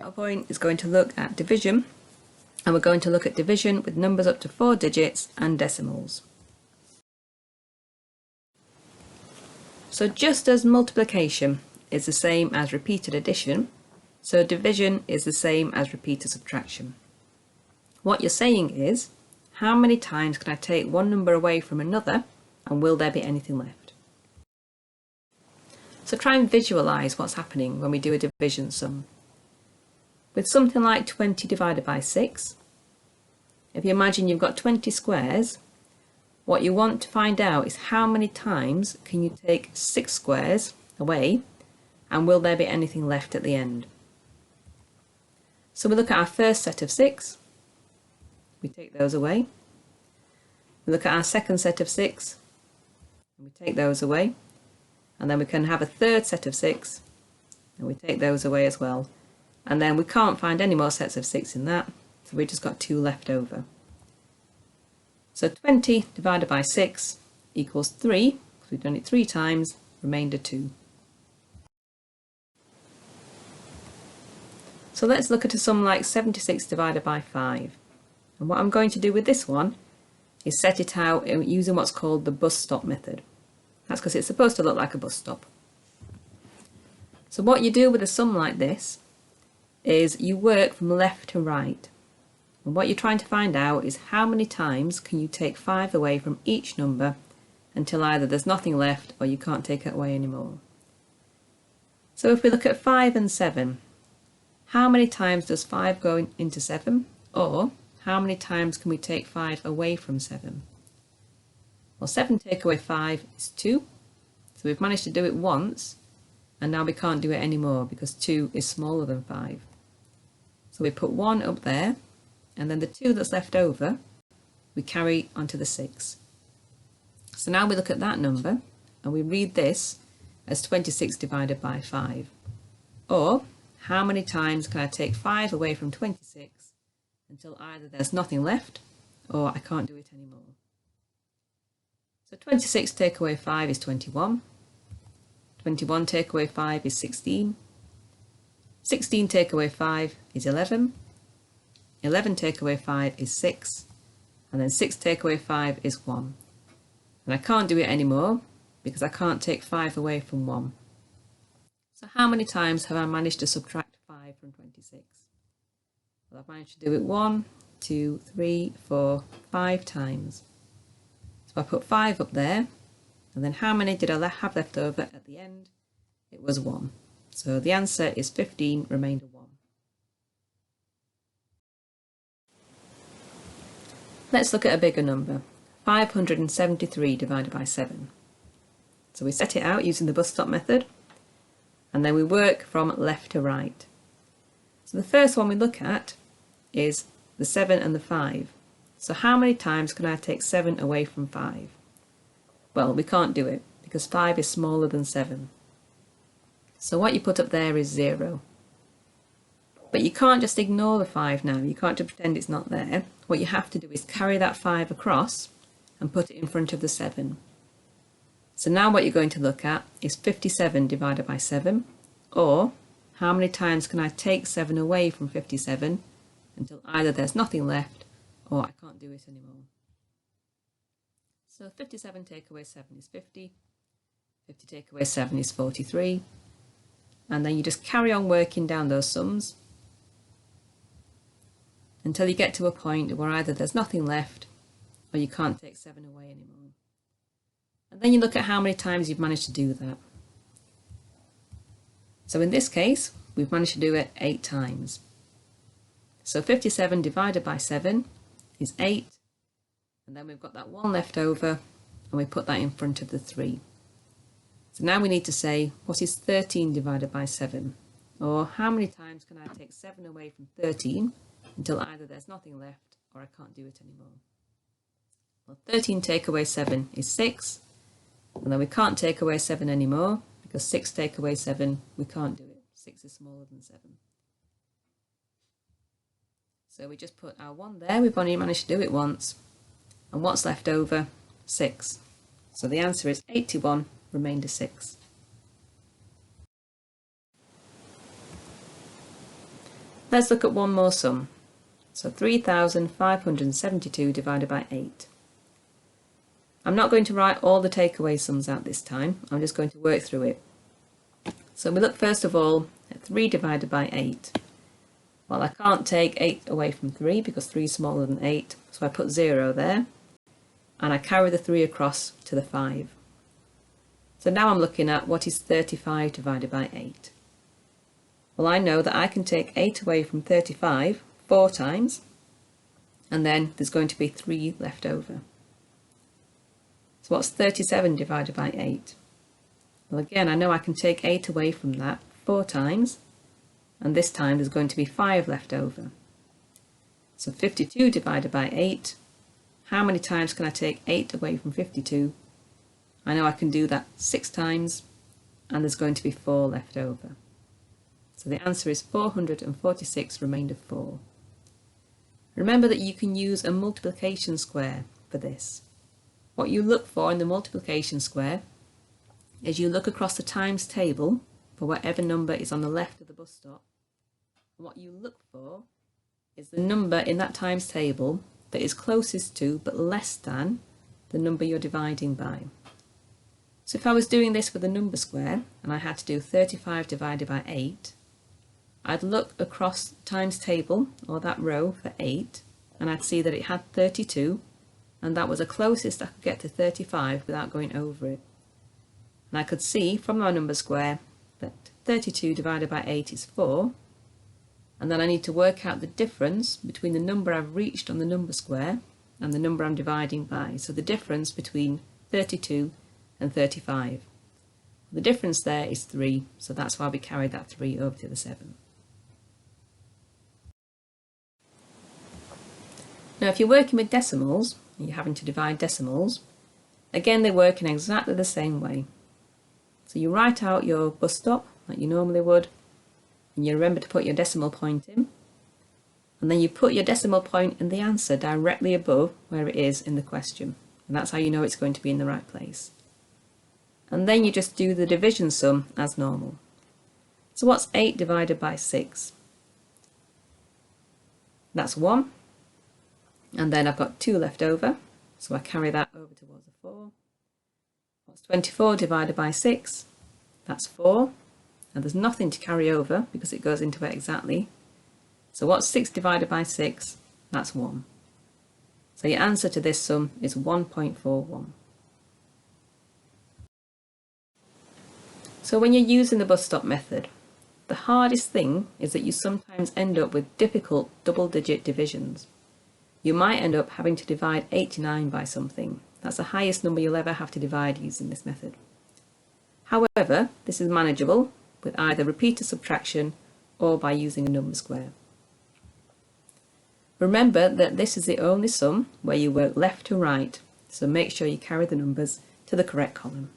PowerPoint is going to look at division, and we're going to look at division with numbers up to 4 digits and decimals. So just as multiplication is the same as repeated addition, so division is the same as repeated subtraction. What you're saying is, how many times can I take one number away from another, and will there be anything left? So try and visualise what's happening when we do a division sum. With something like 20 divided by 6, if you imagine you've got 20 squares, what you want to find out is how many times can you take 6 squares away, and will there be anything left at the end? So we look at our first set of 6, we take those away. We look at our second set of 6, and we take those away. And then we can have a third set of 6, and we take those away as well. And then we can't find any more sets of 6 in that, so we've just got 2 left over. So 20 divided by 6 equals 3, because we've done it 3 times, remainder 2. So let's look at a sum like 76 divided by 5. And what I'm going to do with this one is set it out using what's called the bus stop method. That's because it's supposed to look like a bus stop. So what you do with a sum like this is you work from left to right. And what you're trying to find out is how many times can you take 5 away from each number until either there's nothing left or you can't take it away anymore. So if we look at 5 and 7, how many times does 5 go into 7? Or how many times can we take 5 away from 7? Well, 7 take away 5 is 2, so we've managed to do it once, and now we can't do it anymore because 2 is smaller than 5. So we put 1 up there, and then the 2 that's left over, we carry onto the 6. So now we look at that number, and we read this as 26 divided by 5. Or, how many times can I take 5 away from 26 until either there's nothing left, or I can't do it anymore? So 26 take away 5 is 21. 21 take away 5 is 16. 16 take away 5 is 11. 11 take away 5 is 6. And then 6 take away 5 is 1. And I can't do it anymore because I can't take 5 away from 1. So how many times have I managed to subtract 5 from 26? Well, I've managed to do it 1, 2, 3, 4, 5 times. So I put 5 up there, and then how many did I have left over at the end? It was 1. So the answer is 15, remainder 1. Let's look at a bigger number, 573 divided by 7. So we set it out using the bus stop method, and then we work from left to right. So the first one we look at is the 7 and the 5. So how many times can I take 7 away from 5? Well, we can't do it because 5 is smaller than 7. So what you put up there is 0. But you can't just ignore the 5 now. You can't just pretend it's not there. What you have to do is carry that 5 across and put it in front of the 7. So now what you're going to look at is 57 divided by 7, or how many times can I take 7 away from 57 until either there's nothing left or I can't do it anymore. So 57 take away 7 is 50, 50 take away 7 is 43, and then you just carry on working down those sums until you get to a point where either there's nothing left or you can't take 7 away anymore. And then you look at how many times you've managed to do that. So in this case, we've managed to do it 8 times. So 57 divided by 7 is 8, and then we've got that 1 left over, and we put that in front of the 3. So now we need to say, what is 13 divided by 7? Or how many times can I take 7 away from 13 until either there's nothing left or I can't do it anymore? Well, 13 take away 7 is 6, and then we can't take away 7 anymore because 6 take away 7, we can't do it. 6 is smaller than 7. So we just put our 1 there, we've only managed to do it once. And what's left over? 6. So the answer is 81, remainder 6. Let's look at one more sum. So 3,572 divided by 8. I'm not going to write all the takeaway sums out this time, I'm just going to work through it. So we look first of all at 3 divided by 8. Well, I can't take 8 away from 3 because 3 is smaller than 8, so I put 0 there, and I carry the 3 across to the 5. So now I'm looking at what is 35 divided by 8. Well, I know that I can take 8 away from 35 4 times, and then there's going to be 3 left over. So what's 37 divided by 8? Well, again, I know I can take 8 away from that 4 times, and this time there's going to be 5 left over. So 52 divided by 8, how many times can I take 8 away from 52? I know I can do that 6 times, and there's going to be 4 left over. So the answer is 446 remainder 4. Remember that you can use a multiplication square for this. What you look for in the multiplication square is you look across the times table for whatever number is on the left of the bus stop. And what you look for is the number in that times table that is closest to but less than the number you're dividing by. So if I was doing this with a number square and I had to do 35 divided by 8, I'd look across the times table or that row for 8 and I'd see that it had 32, and that was the closest I could get to 35 without going over it. And I could see from my number square that 32 divided by 8 is 4, and then I need to work out the difference between the number I've reached on the number square and the number I'm dividing by. So the difference between 32 and 35. The difference there is 3, so that's why we carried that 3 over to the 7. Now if you're working with decimals, and you're having to divide decimals, again they work in exactly the same way. So you write out your bus stop like you normally would, and you remember to put your decimal point in, and then you put your decimal point in the answer directly above where it is in the question, and that's how you know it's going to be in the right place. And then you just do the division sum as normal. So what's 8 divided by 6? That's 1. And then I've got 2 left over, so I carry that over towards the 4. What's 24 divided by 6? That's 4. And there's nothing to carry over because it goes into it exactly. So what's 6 divided by 6? That's 1. So your answer to this sum is 1.41. So when you're using the bus stop method, the hardest thing is that you sometimes end up with difficult double-digit divisions. You might end up having to divide 89 by something. That's the highest number you'll ever have to divide using this method. However, this is manageable with either repeated subtraction or by using a number square. Remember that this is the only sum where you work left to right, so make sure you carry the numbers to the correct column.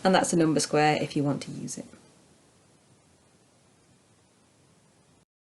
And that's a number square if you want to use it.